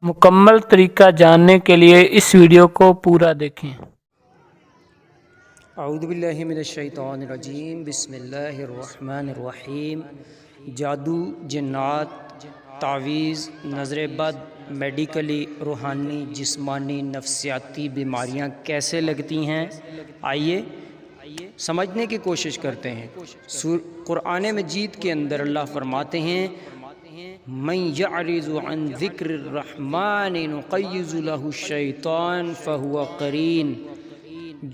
मुकम्मल तरीका जानने के लिए इस वीडियो को पूरा देखें। अऊज़ु बिल्लाहि मिनश्शैतानिर्रजीम बिस्मिल्लाहिर्रहमानिर्रहीम। जादू, जिन्नात, तावीज़, नज़र बद, मेडिकली, रूहानी, जिस्मानी, नफ्सियाती बीमारियां कैसे लगती हैं, आइए समझने की कोशिश करते हैं। कुरान मजीद के अंदर अल्लाह फरमाते हैं, मन यअरिज़ु अन ज़िक्रिर रहमान नुक़य्यिज़ लहु शैतान फ़हुव क़रीन।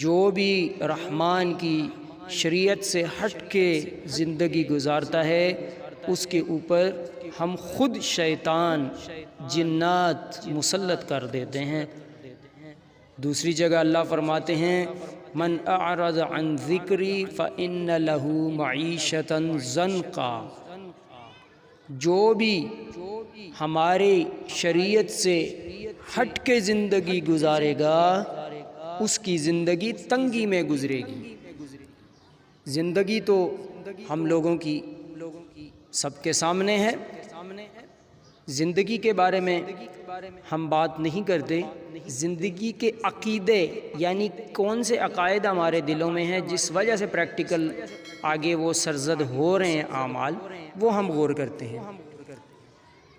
जो भी रहमान की शरीयत से हट के ज़िंदगी गुजारता है उसके ऊपर हम खुद शैतान जिन्नात मुसल्लत कर देते हैं। दूसरी जगह अल्लाह फरमाते हैं, मन अअरज़ अन ज़िक्री फ़इन्न लहू मईशतन ज़न्क़ा। जो भी हमारे शरीयत से हट के ज़िंदगी गुजारेगा उसकी ज़िंदगी तंगी में गुजरेगी। ज़िंदगी तो हम लोगों की सबके सामने है। ज़िंदगी के बारे में हम बात नहीं करते। ज़िंदगी के अक़ीदे यानी कौन से अक़ायद हमारे दिलों में हैं जिस वजह से प्रैक्टिकल आगे वो सरज़द हो रहे हैं आमाल, वो हम गौर करते हैं।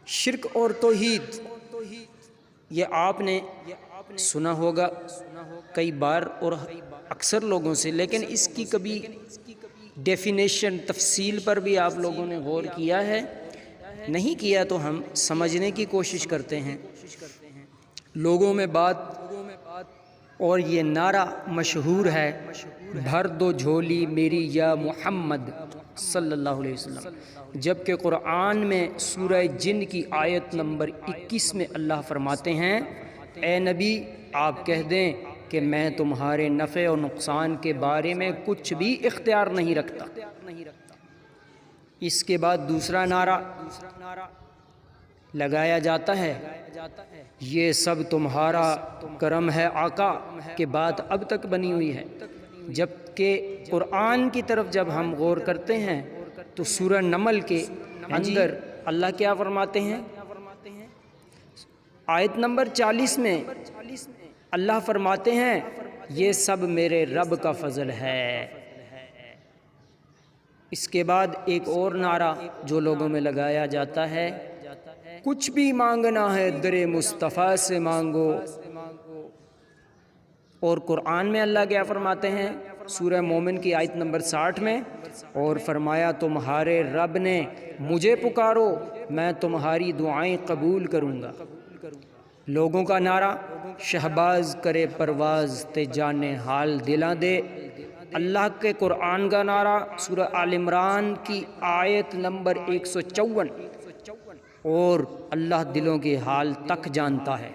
शिर्क और तौहीद ये आपने सुना होगा कई बार और अक्सर लोगों से, लेकिन इसकी कभी डेफिनेशन तफसील पर भी आप लोगों ने गौर किया है? नहीं किया तो हम समझने की कोशिश करते हैं। लोगों में बात और ये नारा मशहूर है, भर दो झोली मेरी या मोहम्मद सल्लल्लाहु अलैहि वसल्लम। जबकि कुरान में सूरह जिन की आयत नंबर 21 में अल्लाह फरमाते हैं, ए नबी आप कह दें कि मैं तुम्हारे नफ़े और नुकसान के बारे में कुछ भी इख्तियार नहीं रखता। इसके बाद दूसरा नारा लगाया जाता है, ये सब तुम्हारा करम है आका, के बात अब तक बनी हुई है। जबकि कुरान की तरफ जब हम गौर करते हैं तो सूरह नमल के अंदर अल्लाह क्या फरमाते हैं, आयत नंबर 40 में अल्लाह फरमाते हैं, ये सब मेरे रब का फ़ज़ल है। इसके बाद एक और नारा जो लोगों में लगाया जाता है, कुछ भी मांगना है दरे मुस्तफ़ा से मांगो। और कुरान में अल्लाह क्या फरमाते हैं, सूरह मोमिन की आयत नंबर 60 में, और फरमाया तुम्हारे रब ने मुझे पुकारो मैं तुम्हारी दुआएं कबूल करूँगा। लोगों का नारा, शहबाज करे परवाज़ ते जाने हाल दिला दे। अल्लाह के कुरान का नारा सूरह आल इमरान की आयत नंबर 154, और अल्लाह दिलों के हाल तक जानता है।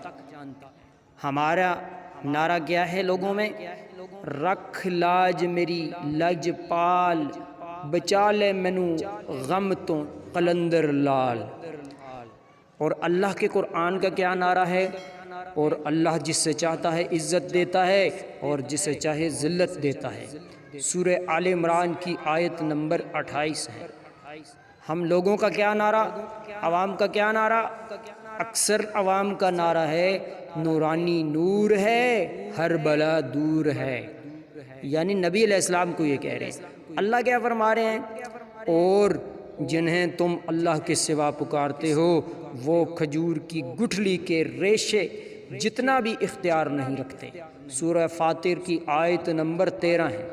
हमारा नारा क्या है लोगों में, रख लाज मेरी लज पाल, बचा ले मैनू गम तो कलंदर लाल। और अल्लाह के कुरान का क्या नारा है, और अल्लाह जिससे चाहता है इज़्ज़त देता है और जिसे चाहे ज़िल्लत देता है। सूरह आल इमरान की आयत नंबर 28 है। हम लोगों का क्या नारा, अवाम का क्या नारा, अक्सर अवाम का नारा है, नूरानी नूर है हर बला दूर है। यानी नबी अलैहिस्सलाम को ये कह रहे हैं। अल्लाह क्या फरमा रहे हैं, और जिन्हें तुम अल्लाह के सिवा पुकारते हो वो खजूर की गुठली के रेशे जितना भी इख्तियार नहीं रखते। सूरह फातिर की आयत नंबर 13 है।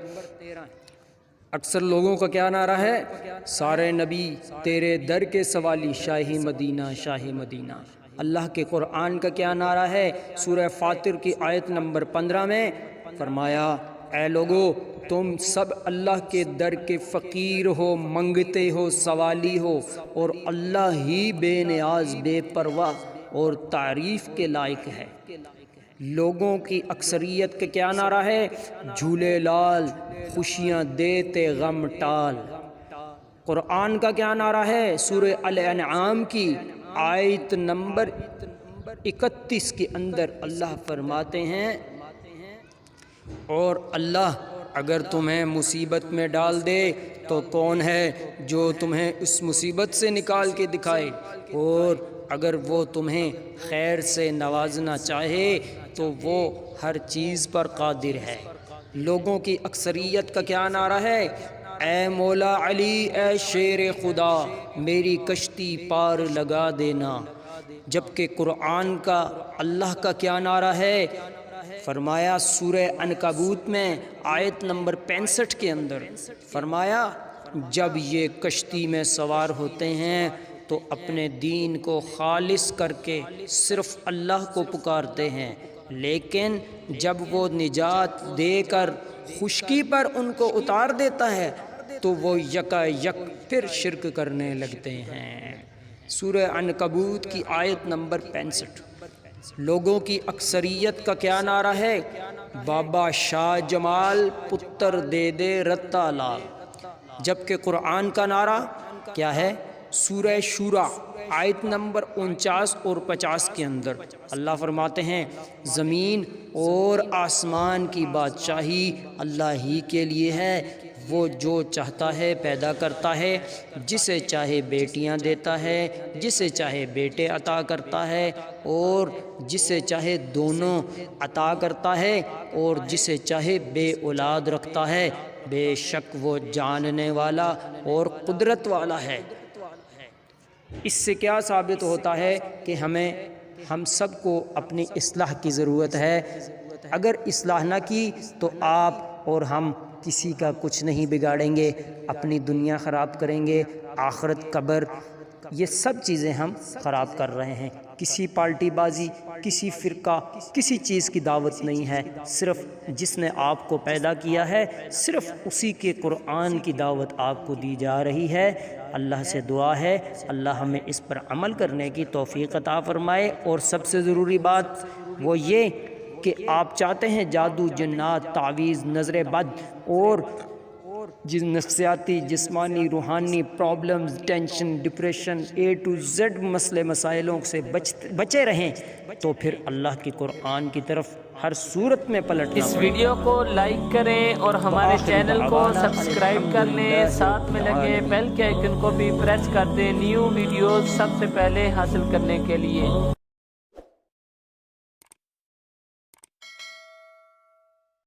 अक्सर लोगों का क्या नारा है, सारे नबी तेरे दर के सवाली शाही मदीना शाही मदीना। अल्लाह के कुरान का क्या नारा है, सूरह फातिर की आयत नंबर 15 में फरमाया, ऐ लोगो तुम सब अल्लाह के दर के फ़कीर हो, मंगते हो, सवाली हो, और अल्लाह ही बेनियाज बेपरवाह और तारीफ़ के लायक है। लोगों की अक्सरियत का क्या नारा है, झूले लाल खुशियाँ देते गम टाल। कुरान का क्या नारा है, सूरह अल-अनआम की आयत नंबर 31 के अंदर अल्लाह फरमाते हैं, और अल्लाह अगर तुम्हें मुसीबत में डाल दे तो कौन है जो तुम्हें उस मुसीबत से निकाल के दिखाए, और اگر وہ تمہیں خیر سے نوازنا چاہے تو وہ ہر چیز پر قادر ہے۔ لوگوں کی اکثریت کا کیا نعرہ ہے؟ اے مولا علی، اے شیر خدا، میری کشتی پار لگا دینا۔ جبکہ قرآن کا اللہ کا کیا نعرہ ہے؟ فرمایا سورہ عنکبوت میں آیت نمبر 65 کے اندر فرمایا جب یہ کشتی میں سوار ہوتے ہیں تو اپنے دین کو خالص کر کے صرف اللہ کو پکارتے ہیں، لیکن جب وہ نجات دے کر خشکی پر ان کو اتار دیتا ہے تو وہ یکا یک پھر شرک کرنے لگتے ہیں۔ سورہ عنکبوت کی آیت نمبر 65۔ لوگوں کی اکثریت کا کیا نعرہ ہے؟ بابا شاہ جمال پتر دے دے رتا لال۔ جبکہ قرآن کا نعرہ کیا ہے؟ سورہ شورا آیت نمبر 49 اور 50 کے اندر اللہ فرماتے ہیں زمین اور آسمان کی بادشاہی اللہ ہی کے لیے ہے، وہ جو چاہتا ہے پیدا کرتا ہے، جسے چاہے بیٹیاں دیتا ہے، جسے چاہے بیٹے عطا کرتا ہے، اور جسے چاہے دونوں عطا کرتا ہے، اور جسے چاہے بے اولاد رکھتا ہے، بے شک وہ جاننے والا اور قدرت والا ہے۔ اس سے کیا ثابت ہوتا ہے کہ ہم سب کو اپنی اصلاح کی ضرورت ہے۔ اگر اصلاح نہ کی تو آپ اور ہم کسی کا کچھ نہیں بگاڑیں گے، اپنی دنیا خراب کریں گے، آخرت، قبر، یہ سب چیزیں ہم خراب کر رہے ہیں۔ کسی پارٹی بازی، کسی فرقہ، کسی چیز کی دعوت نہیں ہے، صرف جس نے آپ کو پیدا کیا ہے صرف اسی کے قرآن کی دعوت آپ کو دی جا رہی ہے۔ اللہ سے دعا ہے اللہ ہمیں اس پر عمل کرنے کی توفیق عطا فرمائے۔ اور سب سے ضروری بات وہ یہ کہ آپ چاہتے ہیں جادو، جنات، تعویذ، نظر بد اور نفسیاتی، جسمانی، روحانی problems, tension, depression, A to Z مسئلے مسائلوں سے بچے رہیں، تو پھر اللہ کی قرآن کی طرف ہر صورت میں پلٹنا۔ اس ویڈیو کو لائک کریں اور ہمارے چینل کو سبسکرائب کر لیں، ساتھ میں لگے بیل کے آئیکن کو بھی پریس کر دیں نیو ویڈیوز سب سے پہلے حاصل کرنے کے لیے۔